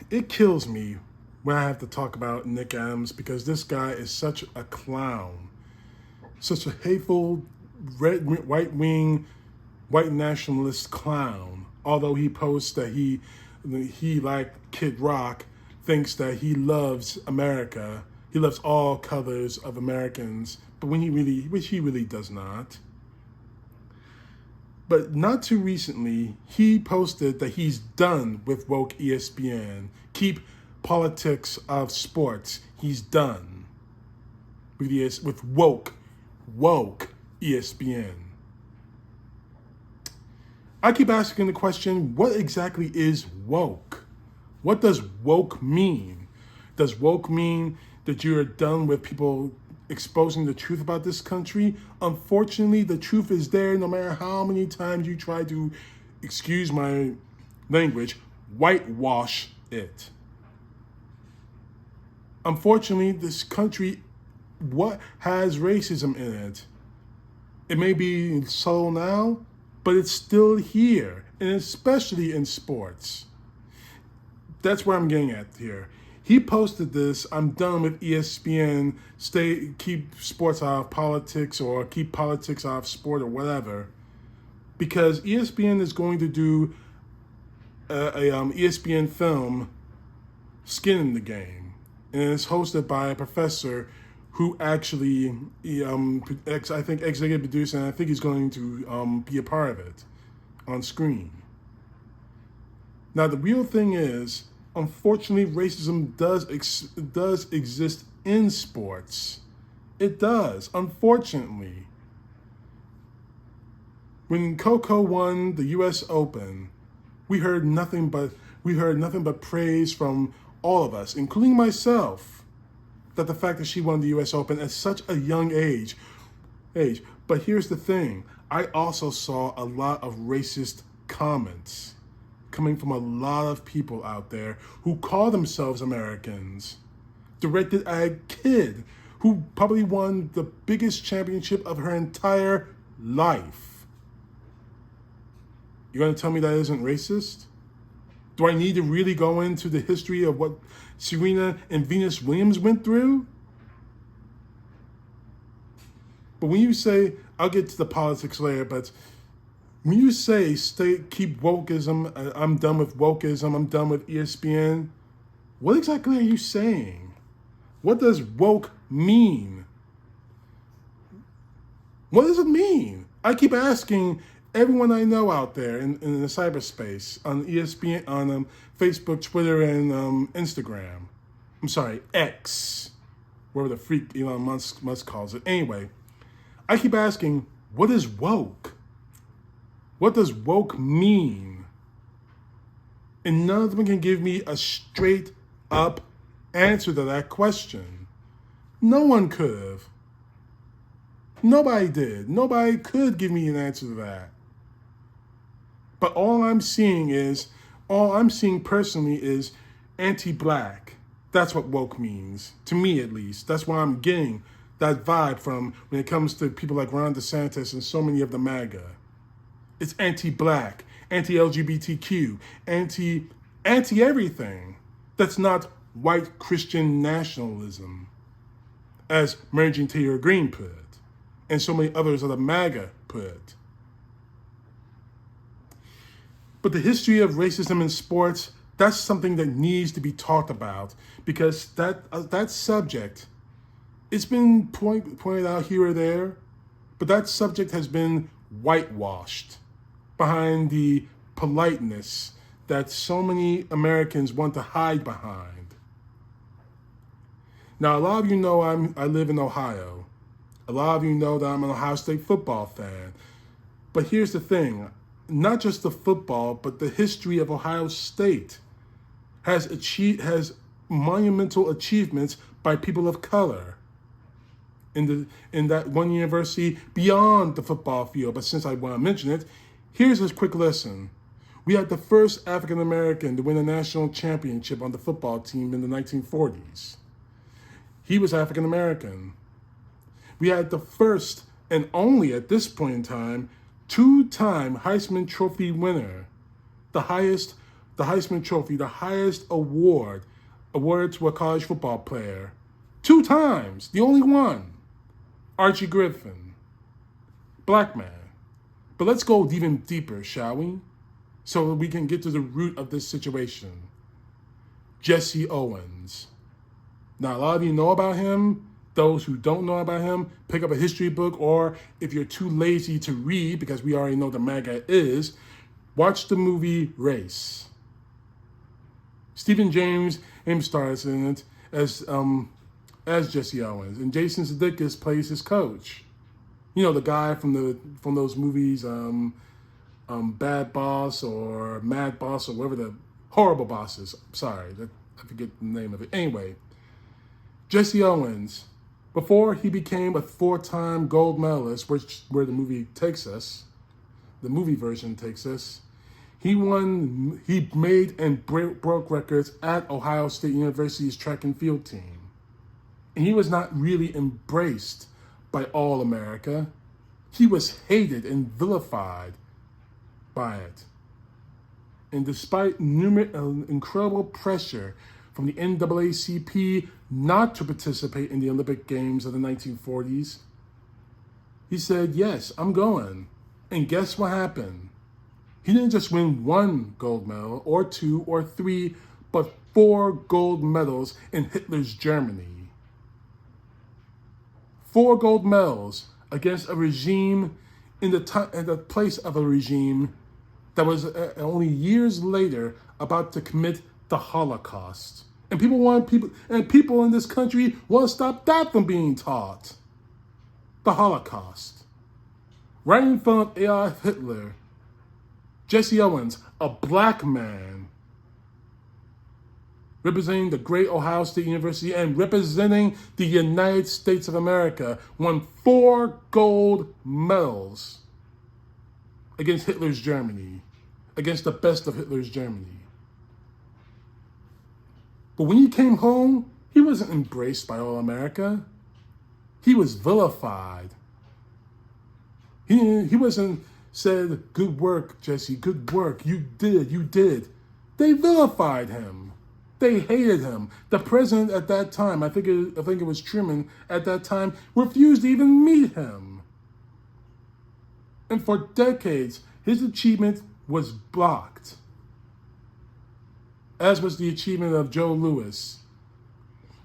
It kills me when I have to talk about Nick Adams because this guy is such a clown, such a hateful, right wing, white nationalist clown. Although he posts that he like Kid Rock, thinks that he loves America. He loves all colors of Americans, but which he really does not. But not too recently, he posted that he's done with woke ESPN. Keep politics of sports. He's done with woke ESPN. I keep asking the question, what exactly is woke? What does woke mean? Does woke mean that you're done with people exposing the truth about this country? Unfortunately, the truth is there no matter how many times you try to, excuse my language, whitewash it. Unfortunately, this country, what has racism in it? It may be subtle now, but it's still here, and especially in sports. That's where I'm getting at here. He posted this, I'm done with ESPN, keep sports out of politics or keep politics out of sport or whatever, because ESPN is going to do a ESPN film, Skin in the Game, and it's hosted by a professor who actually, I think executive producer, and I think he's going to be a part of it on screen. Now, the real thing is, unfortunately, racism does exist in sports. It does, unfortunately. When Coco won the U.S. Open, we heard nothing but praise from all of us, including myself, that the fact that she won the U.S. Open at such a young age. But here's the thing: I also saw a lot of racist comments coming from a lot of people out there who call themselves Americans, directed at a kid who probably won the biggest championship of her entire life. You're going to tell me that isn't racist? Do I need to really go into the history of what Serena and Venus Williams went through? But when you say, I'll get to the politics later, but when you say keep wokeism, I'm done with wokeism, I'm done with ESPN, what exactly are you saying? What does woke mean? What does it mean? I keep asking everyone I know out there in the cyberspace, on ESPN, on Facebook, Twitter, and Instagram. I'm sorry, X, whatever the freak Elon Musk calls it. Anyway, I keep asking, what is woke? What does woke mean? And none of them can give me a straight up answer to that question. No one could have. Nobody did. Nobody could give me an answer to that. But all I'm seeing personally is anti-black. That's what woke means, to me at least. That's why I'm getting that vibe from when it comes to people like Ron DeSantis and so many of the MAGA. It's anti-black, anti-LGBTQ, anti-everything. That's not white Christian nationalism, as Marjorie Taylor Greene put it, and so many others of the MAGA put it. But the history of racism in sports, that's something that needs to be talked about, because that subject, it's been pointed out here or there, but that subject has been whitewashed behind the politeness that so many Americans want to hide behind. Now, a lot of you know I live in Ohio. A lot of you know that I'm an Ohio State football fan. But here's the thing, not just the football, but the history of Ohio State has monumental achievements by people of color in that one university beyond the football field. But since I want to mention it, here's a quick lesson. We had the first African American to win a national championship on the football team in the 1940s. He was African American. We had the first and only, at this point in time, two-time Heisman Trophy winner, the highest the Heisman Trophy, the highest award awarded to a college football player. 2 times, the only one. Archie Griffin. Black man. But let's go even deeper, shall we? So that we can get to the root of this situation. Jesse Owens. Now, a lot of you know about him. Those who don't know about him, pick up a history book, or if you're too lazy to read, because we already know the MAGA is, watch the movie Race. Stephen James stars in it as Jesse Owens, and Jason Sudeikis plays his coach. You know, the guy from those movies, Bad Boss or Mad Boss or whatever the horrible boss is. Sorry, I forget the name of it. Anyway, Jesse Owens, before he became a 4-time gold medalist, where the movie takes us, the movie version takes us, he made and broke records at Ohio State University's track and field team. And he was not really embraced by all America. He was hated and vilified by it. And despite incredible pressure from the NAACP not to participate in the Olympic Games of the 1940s, he said, yes, I'm going. And guess what happened? He didn't just win 1 gold medal, or 2, or 3, but 4 gold medals in Hitler's Germany. 4 gold medals against a regime in the place of a regime that was only years later about to commit the Holocaust. And people in this country want to stop that from being taught. The Holocaust. Right in front of Adolf Hitler, Jesse Owens, a black man, representing the great Ohio State University and representing the United States of America, won 4 gold medals against Hitler's Germany, against the best of Hitler's Germany. But when he came home, he wasn't embraced by all America. He was vilified. He wasn't said, good work, Jesse, good work, you did. They vilified him. They hated him. The president at that time, I think it was Truman at that time, refused to even meet him. And for decades, his achievement was blocked, as was the achievement of Joe Louis,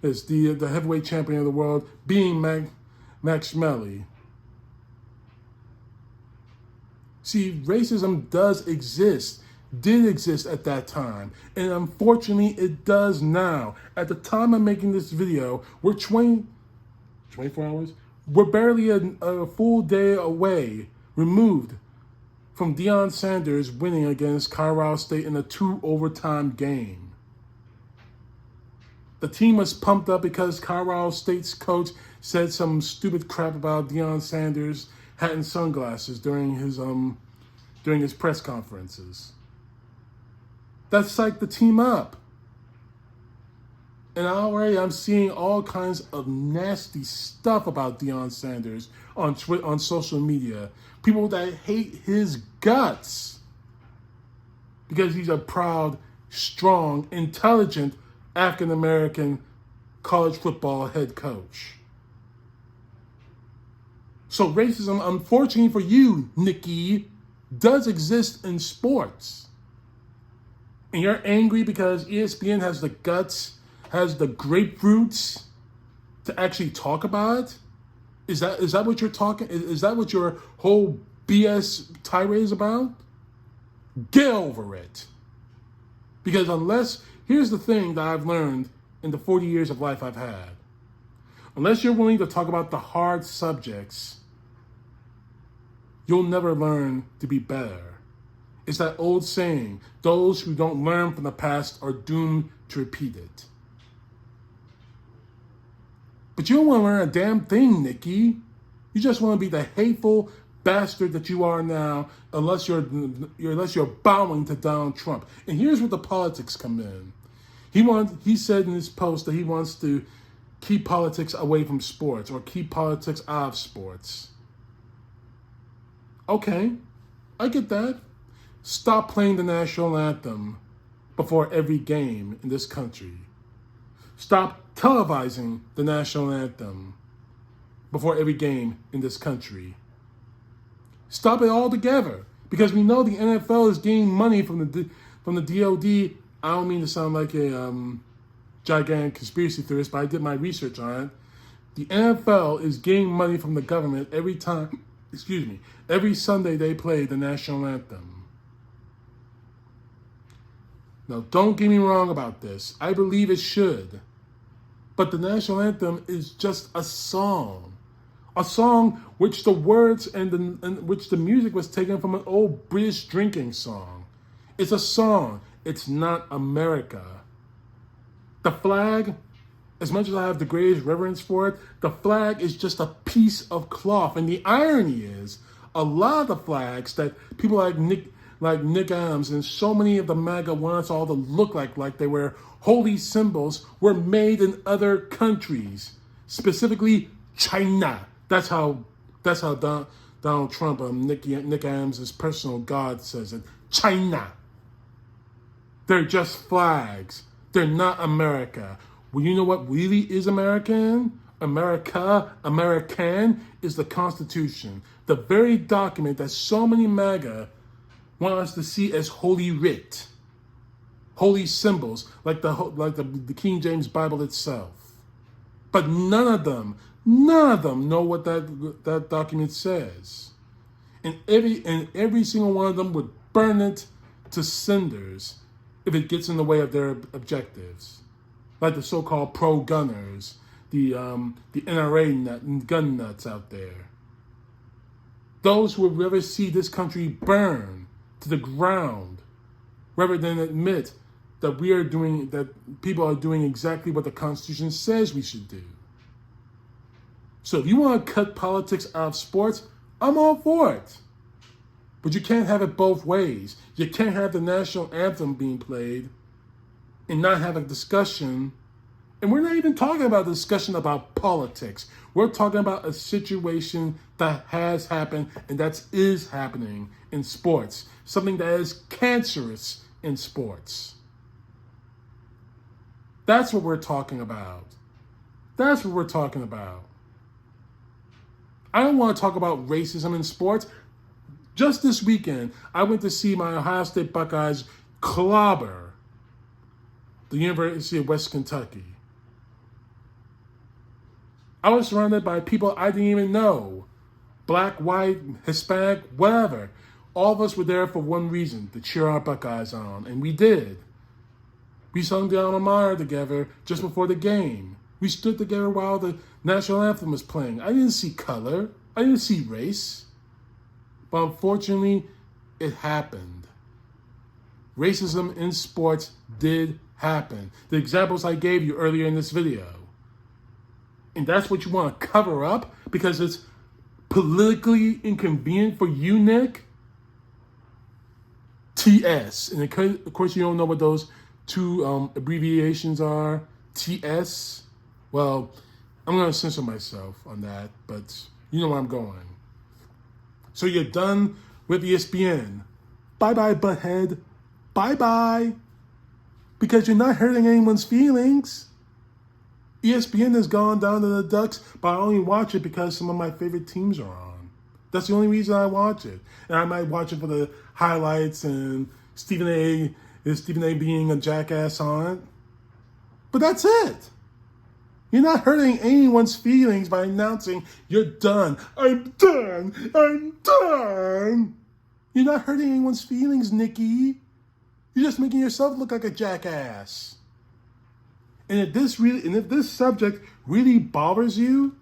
as the heavyweight champion of the world, being Max Schmeling. See, racism did exist at that time, and unfortunately it does now. At the time I'm making this video, we're 24 hours? We're barely a full day away, removed from Deion Sanders winning against Colorado State in a 2-overtime game. The team was pumped up because Colorado State's coach said some stupid crap about Deion Sanders' hat and sunglasses during his press conferences. That psyched the team up. And already I'm seeing all kinds of nasty stuff about Deion Sanders on Twitter, on social media. People that hate his guts because he's a proud, strong, intelligent African-American college football head coach. So racism, unfortunately for you, Nikki, does exist in sports. And you're angry because ESPN has the guts, has the grapefruits to actually talk about it? Is that what you're talking? Is that what your whole BS tirade is about? Get over it. Because here's the thing that I've learned in the 40 years of life I've had. Unless you're willing to talk about the hard subjects, you'll never learn to be better. It's that old saying, those who don't learn from the past are doomed to repeat it. But you don't want to learn a damn thing, Nikki. You just want to be the hateful bastard that you are now, unless you're bowing to Donald Trump. And here's where the politics come in. He said in his post that he wants to keep politics away from sports, or keep politics out of sports. Okay, I get that. Stop playing the national anthem before every game in this country. Stop televising the national anthem before every game in this country. Stop it altogether, because we know the NFL is gaining money from the DOD. I don't mean to sound like a gigantic conspiracy theorist, but I did my research on it. The NFL is gaining money from the government every Sunday they play the national anthem. Now, don't get me wrong about this. I believe it should. But the national anthem is just a song which the words and which the music was taken from an old British drinking song. It's a song. It's not America. The flag, as much as I have the greatest reverence for it, the flag is just a piece of cloth. And the irony is, a lot of the flags that people like Nick Adams and so many of the MAGA want us all to look like they were holy symbols were made in other countries, specifically China. That's how Donald Trump, Nick Adams' personal god, says it. China. They're just flags. They're not America. Well, you know what really is American? American is the Constitution. The very document that so many MAGA want us to see as holy writ. Holy symbols, like the King James Bible itself. But none of them know what that document says. And every single one of them would burn it to cinders if it gets in the way of their objectives. Like the so-called pro-gunners, the NRA gun nuts out there. Those who would rather see this country burn to the ground rather than admit that people are doing exactly what the Constitution says we should do. So if you want to cut politics out of sports, I'm all for it. But you can't have it both ways. You can't have the national anthem being played and not have a discussion. And we're not even talking about a discussion about politics. We're talking about a situation that has happened and that is happening in sports. Something that is cancerous in sports. That's what we're talking about. That's what we're talking about. I don't want to talk about racism in sports. Just this weekend, I went to see my Ohio State Buckeyes clobber the University of West Kentucky. I was surrounded by people I didn't even know. Black, white, Hispanic, whatever. All of us were there for one reason, to cheer our Buckeyes on. And we did. We sung the alma mater together just before the game. We stood together while the national anthem was playing. I didn't see color. I didn't see race. But unfortunately, it happened. Racism in sports did happen. The examples I gave you earlier in this video. And that's what you want to cover up because it's politically inconvenient for you, Nick? TS. And of course, you don't know what those two abbreviations are. TS. Well, I'm going to censor myself on that, but you know where I'm going. So you're done with ESPN. Bye-bye, butthead. Bye-bye. Because you're not hurting anyone's feelings. ESPN has gone down to the Ducks, but I only watch it because some of my favorite teams are on. That's the only reason I watch it. And I might watch it for the highlights and Stephen A being a jackass on it. But that's it. You're not hurting anyone's feelings by announcing you're done. I'm done. I'm done. You're not hurting anyone's feelings, Nikki. You're just making yourself look like a jackass. And if this subject really bothers you,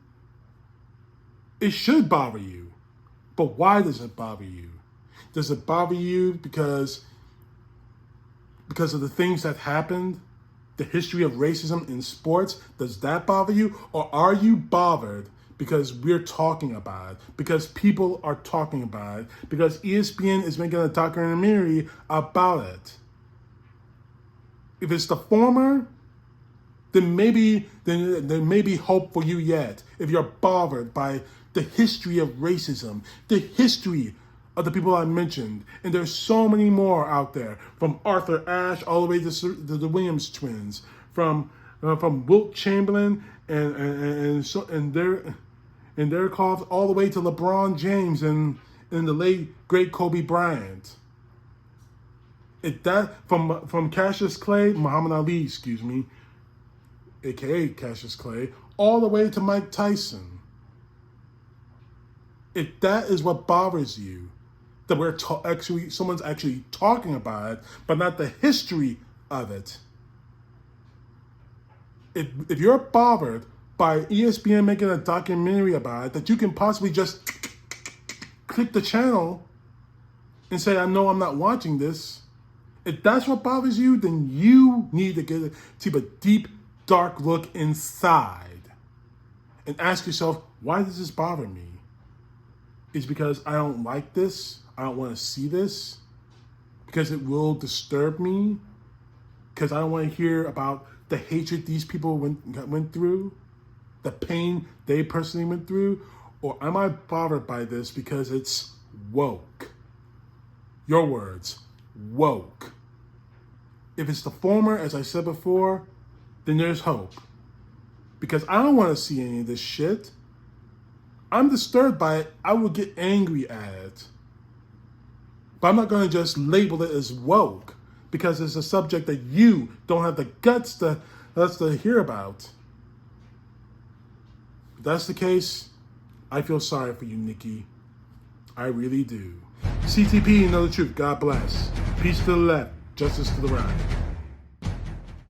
it should bother you. But why does it bother you? Does it bother you because of the things that happened? The history of racism in sports? Does that bother you? Or are you bothered because we're talking about it? Because people are talking about it? Because ESPN is making a documentary about it? If it's the former, then there may be hope for you yet. If you're bothered by the history of racism, the history of the people I mentioned, and there's so many more out there, from Arthur Ashe all the way to the Williams twins, from Wilt Chamberlain and their calls all the way to LeBron James and the late great Kobe Bryant. From Cassius Clay, Muhammad Ali, excuse me, aka Cassius Clay, all the way to Mike Tyson. If that is what bothers you, that someone's actually talking about it, but not the history of it. If you're bothered by ESPN making a documentary about it, that you can possibly just click the channel and say, I know I'm not watching this. If that's what bothers you, then you need to take a deep, dark look inside and ask yourself, why does this bother me? Is because I don't like this? I don't want to see this? Because it will disturb me? Because I don't want to hear about the hatred these people went through? The pain they personally went through? Or am I bothered by this because it's woke? Your words, woke. If it's the former, as I said before, then there's hope. Because I don't want to see any of this shit. I'm disturbed by it. I will get angry at it. But I'm not going to just label it as woke because it's a subject that you don't have the guts to hear about. If that's the case, I feel sorry for you, Nikki. I really do. CTP, know the truth. God bless. Peace to the left, justice to the right.